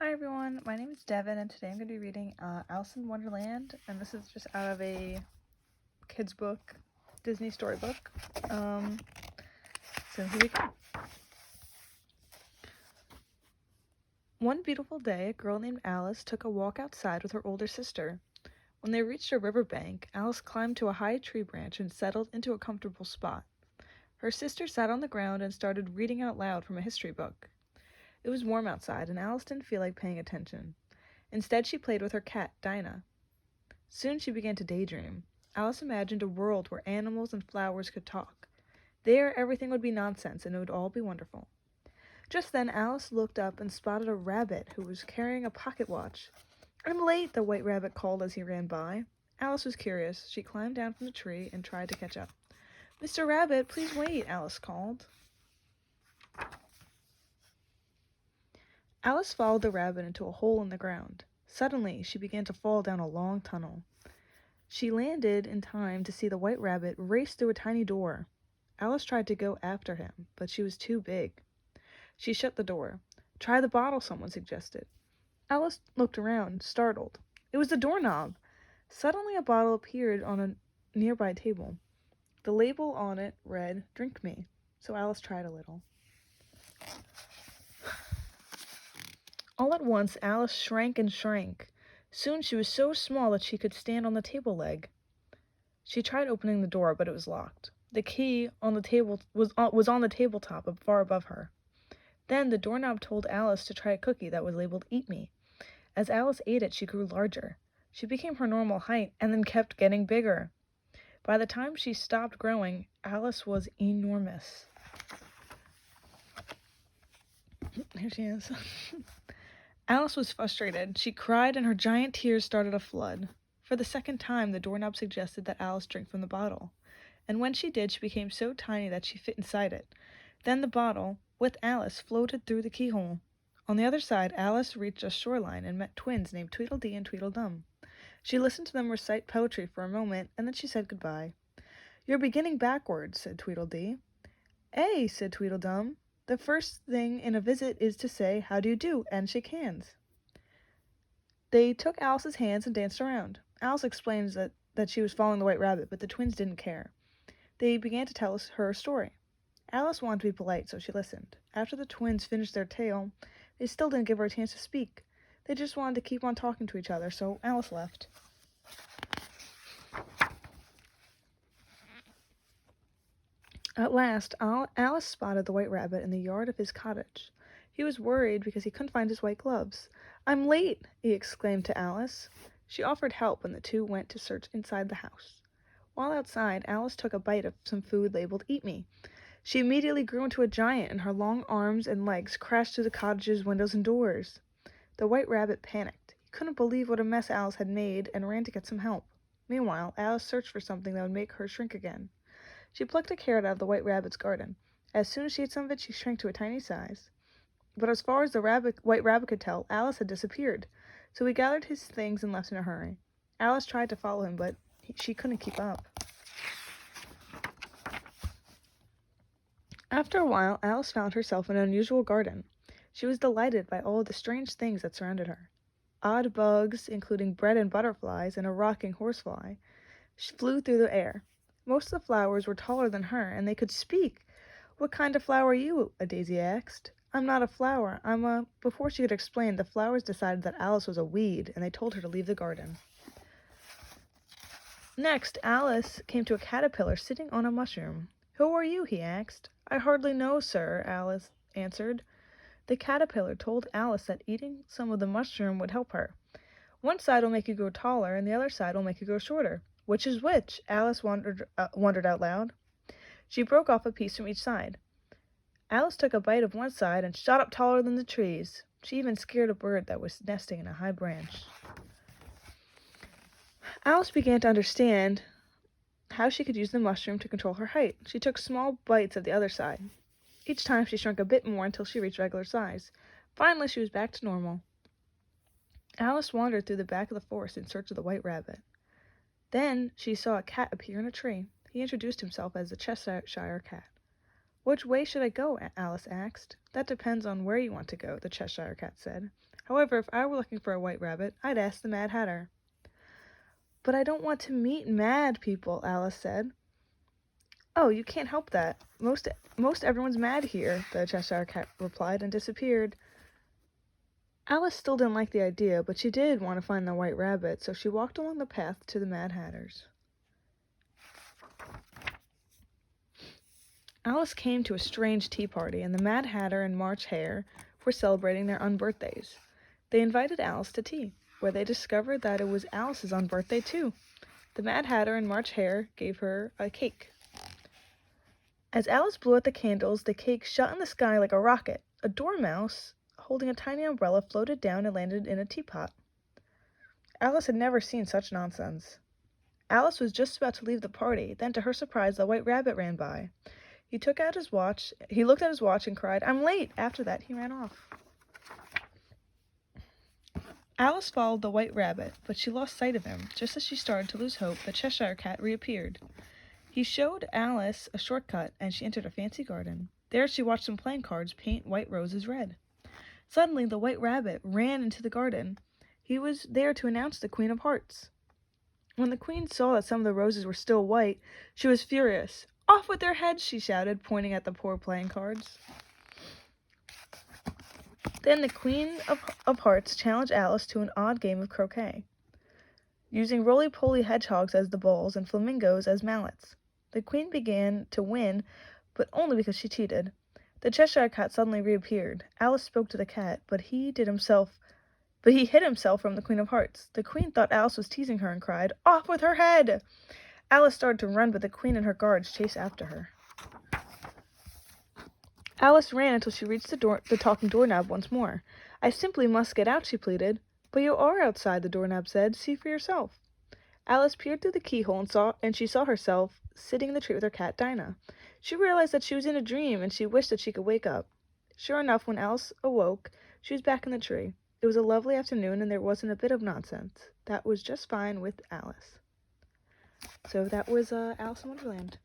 Hi everyone, my name is Devin and today I'm going to be reading Alice in Wonderland, and this is just out of a kid's book, Disney storybook. So here we go. One beautiful day, a girl named Alice took a walk outside with her older sister. When they reached a riverbank, Alice climbed to a high tree branch and settled into a comfortable spot. Her sister sat on the ground and started reading out loud from a history book. It was warm outside and Alice didn't feel like paying attention. Instead, she played with her cat, Dinah. Soon she began to daydream. Alice imagined a world where animals and flowers could talk. There, everything would be nonsense and it would all be wonderful. Just then, Alice looked up and spotted a rabbit who was carrying a pocket watch. "I'm late," the white rabbit called as he ran by. Alice was curious. She climbed down from the tree and tried to catch up. "Mr. Rabbit, please wait," Alice called. Alice followed the rabbit into a hole in the ground. Suddenly, she began to fall down a long tunnel. She landed in time to see the white rabbit race through a tiny door. Alice tried to go after him, but she was too big. She shut the door. "Try the bottle," someone suggested. Alice looked around, startled. It was the doorknob. Suddenly a bottle appeared on a nearby table. The label on it read, "Drink me," so Alice tried a little. All at once, Alice shrank and shrank. Soon she was so small that she could stand on the table leg. She tried opening the door, but it was locked. The key on the table was on the tabletop far above her. Then the doorknob told Alice to try a cookie that was labeled "Eat Me." As Alice ate it, she grew larger. She became her normal height and then kept getting bigger. By the time she stopped growing, Alice was enormous. Here she is. Alice was frustrated. She cried and her giant tears started a flood. For the second time, the doorknob suggested that Alice drink from the bottle. And when she did, she became so tiny that she fit inside it. Then the bottle, with Alice, floated through the keyhole. On the other side, Alice reached a shoreline and met twins named Tweedledee and Tweedledum. She listened to them recite poetry for a moment, and then she said goodbye. "You're beginning backwards," said Tweedledee. "Eh," said Tweedledum. "The first thing in a visit is to say, 'How do you do?' and shake hands." They took Alice's hands and danced around. Alice explained that she was following the white rabbit, but the twins didn't care. They began to tell her a story. Alice wanted to be polite, so she listened. After the twins finished their tale, they still didn't give her a chance to speak. They just wanted to keep on talking to each other, so Alice left. At last, Alice spotted the white rabbit in the yard of his cottage. He was worried because he couldn't find his white gloves. "I'm late," he exclaimed to Alice. She offered help, and the two went to search inside the house. While outside, Alice took a bite of some food labeled "Eat Me." She immediately grew into a giant, and her long arms and legs crashed through the cottage's windows and doors. The white rabbit panicked. He couldn't believe what a mess Alice had made and ran to get some help. Meanwhile, Alice searched for something that would make her shrink again. She plucked a carrot out of the white rabbit's garden. As soon as she ate some of it, she shrank to a tiny size. But as far as the white rabbit could tell, Alice had disappeared. So he gathered his things and left in a hurry. Alice tried to follow him, but she couldn't keep up. After a while, Alice found herself in an unusual garden. She was delighted by all the strange things that surrounded her. Odd bugs, including bread and butterflies and a rocking horsefly, flew through the air. Most of the flowers were taller than her, and they could speak. "What kind of flower are you?" a daisy asked. "I'm not a flower. I'm a—" Before she could explain, the flowers decided that Alice was a weed, and they told her to leave the garden. Next, Alice came to a caterpillar sitting on a mushroom. "Who are you?" he asked. "I hardly know, sir," Alice answered. The caterpillar told Alice that eating some of the mushroom would help her. "One side will make you grow taller, and the other side will make you grow shorter." "Which is which?" Alice wondered out loud. She broke off a piece from each side. Alice took a bite of one side and shot up taller than the trees. She even scared a bird that was nesting in a high branch. Alice began to understand how she could use the mushroom to control her height. She took small bites of the other side. Each time she shrunk a bit more until she reached regular size. Finally, she was back to normal. Alice wandered through the back of the forest in search of the white rabbit. Then she saw a cat appear in a tree. He introduced himself as the Cheshire Cat. "Which way should I go?" Alice asked. "That depends on where you want to go," the Cheshire Cat said. "However, if I were looking for a white rabbit, I'd ask the Mad Hatter." "But I don't want to meet mad people," Alice said. "Oh, you can't help that. Most everyone's mad here," the Cheshire Cat replied and disappeared. Alice still didn't like the idea, but she did want to find the white rabbit, so she walked along the path to the Mad Hatter's. Alice came to a strange tea party, and the Mad Hatter and March Hare were celebrating their unbirthdays. They invited Alice to tea, where they discovered that it was Alice's unbirthday too. The Mad Hatter and March Hare gave her a cake. As Alice blew out the candles, the cake shot in the sky like a rocket. A dormouse holding a tiny umbrella floated down and landed in a teapot. Alice had never seen such nonsense. Alice was just about to leave the party, then to her surprise the White Rabbit ran by. He looked at his watch and cried, "I'm late!" After that, he ran off. Alice followed the White Rabbit, but she lost sight of him. Just as she started to lose hope, the Cheshire Cat reappeared. He showed Alice a shortcut, and she entered a fancy garden. There she watched some playing cards paint white roses red. Suddenly, the White Rabbit ran into the garden. He was there to announce the Queen of Hearts. When the Queen saw that some of the roses were still white, she was furious. "Off with their heads!" she shouted, pointing at the poor playing cards. Then the Queen of Hearts challenged Alice to an odd game of croquet, using roly-poly hedgehogs as the balls and flamingos as mallets. The Queen began to win, but only because she cheated. The Cheshire Cat suddenly reappeared. Alice spoke to the cat, but he hid himself from the Queen of Hearts. The Queen thought Alice was teasing her and cried, "Off with her head!" Alice started to run, but the Queen and her guards chased after her. Alice ran until she reached the talking doorknob once more. "I simply must get out," she pleaded. "But you are outside," the doorknob said. "See for yourself." Alice peered through the keyhole and she saw herself sitting in the tree with her cat Dinah. She realized that she was in a dream, and she wished that she could wake up. Sure enough, when Alice awoke, she was back in the tree. It was a lovely afternoon, and there wasn't a bit of nonsense. That was just fine with Alice. So that was Alice in Wonderland.